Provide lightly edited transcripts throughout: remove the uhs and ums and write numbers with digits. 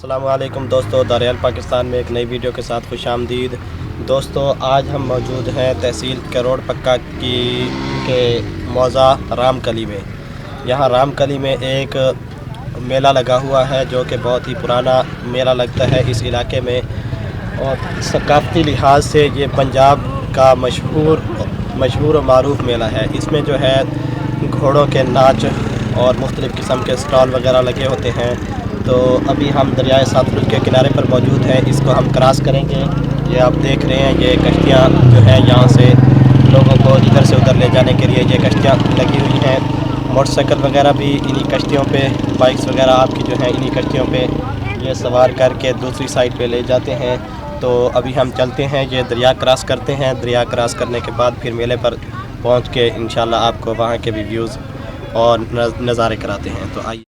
अस्सलाम वालेकुम दोस्तों, दरियाल पाकिस्तान में एक नई वीडियो के साथ खुशामदीद। दोस्तों, आज हम मौजूद हैं तहसील करोड़ पक्का की के मौज़ा राम कली में। यहाँ राम कली में एक मेला लगा हुआ है जो कि बहुत ही पुराना मेला लगता है इस इलाके में, और सकाफ़ती लिहाज से ये पंजाब का मशहूर और मारूफ मेला है। इसमें जो है घोड़ों के नाच और मुख्तलिफ़ किस्म के स्टॉल वगैरह लगे होते हैं। तो अभी हम दरियाए सतलुज के किनारे पर मौजूद हैं, इसको हम क्रॉस करेंगे। ये आप देख रहे हैं, ये कश्तियाँ जो हैं यहाँ से लोगों को इधर से उधर ले जाने के लिए ये कश्तियाँ लगी हुई हैं। मोटरसाइकिल वगैरह भी इन्हीं कश्तियों पे, बाइक्स वगैरह आपकी जो हैं इन्हीं कश्तियों पे ये सवार करके दूसरी साइड पे ले जाते हैं। तो अभी हम चलते हैं, ये दरिया क्रॉस करते हैं। दरिया क्रॉस करने के बाद फिर मेले पर पहुँच के इंशाल्लाह आपको वहाँ के भी व्यूज़ और नज़ारे कराते हैं। तो आइए।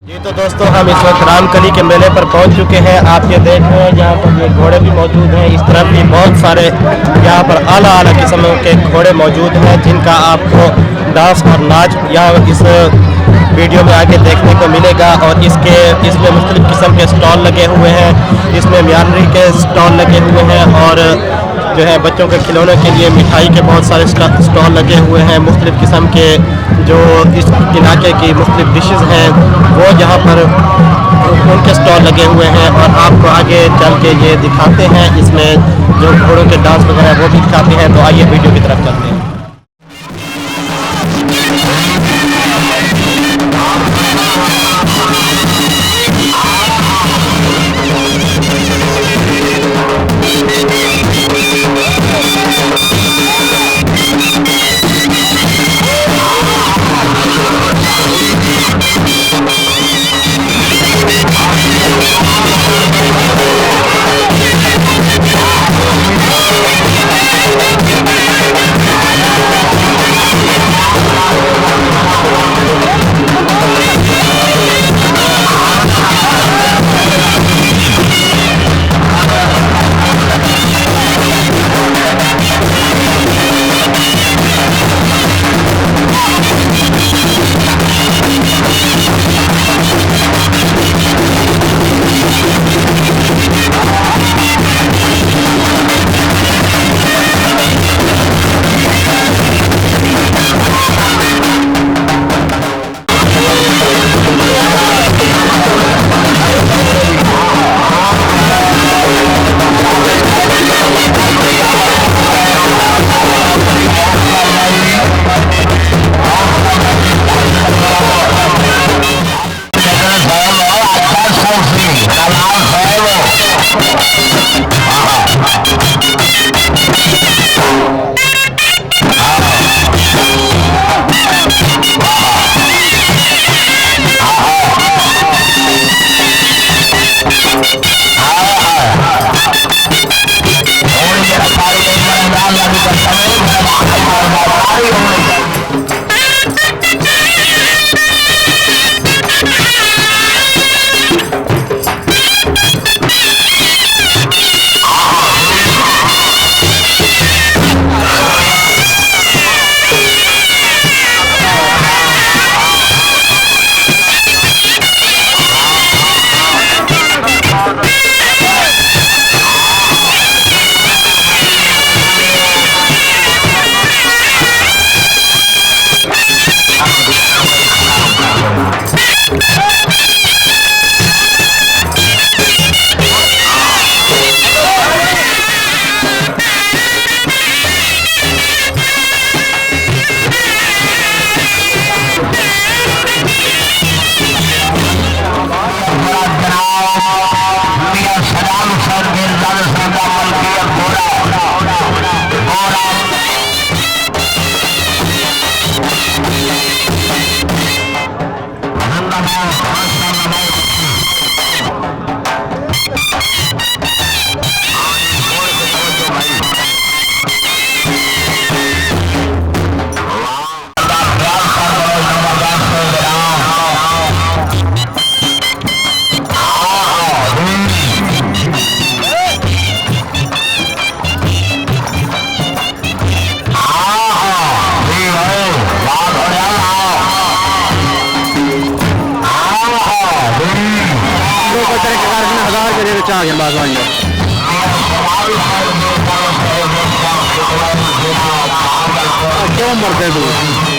जी तो दोस्तों, हम इस वक्त राम कली के मेले पर पहुंच चुके हैं। आप ये देख रहे हैं, यहाँ पर ये घोड़े भी मौजूद हैं। इस तरफ भी बहुत सारे यहाँ पर आला किस्म के घोड़े मौजूद हैं जिनका आपको डांस और नाच यहाँ इस वीडियो में आगे देखने को मिलेगा। और इसमें मुख्तलिफ़ किस्म के स्टॉल लगे हुए हैं। इसमें म्यांमारी के स्टॉल लगे हुए हैं और जो है बच्चों के खिलौने के लिए मिठाई के बहुत सारे स्टॉल लगे हुए हैं। मुख्तलिफ़ किस्म के जो इस इलाके की मुख्तलिफ़ डिशेस हैं वो यहाँ पर उनके स्टॉल लगे हुए हैं। और आपको आगे चल के ये दिखाते हैं, इसमें जो घोड़ों के डांस वगैरह वो भी दिखाते हैं। तो आइए वीडियो की तरफ चलते हैं। क्यों मरते तू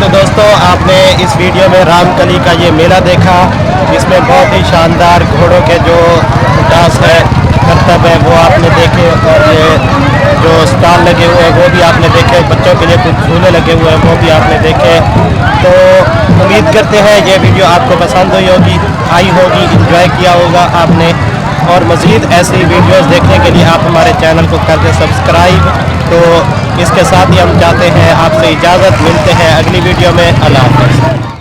तो दोस्तों आपने इस वीडियो में राम कली का ये मेला देखा, इसमें बहुत ही शानदार घोड़ों के जो डांस है, करतब है वो आपने देखे, और ये जो स्टॉल लगे हुए हैं वो भी आपने देखे, बच्चों के लिए कुछ झूले लगे हुए हैं वो भी आपने देखे। तो उम्मीद करते हैं ये वीडियो आपको पसंद आई होगी, इंजॉय किया होगा आपने, और मज़ीद ऐसी वीडियोस देखने के लिए आप हमारे चैनल को कर दें सब्सक्राइब। तो इसके साथ ही हम चाहते हैं आपसे इजाज़त, मिलते हैं अगली वीडियो में। अल्लाह हाफ़िज़।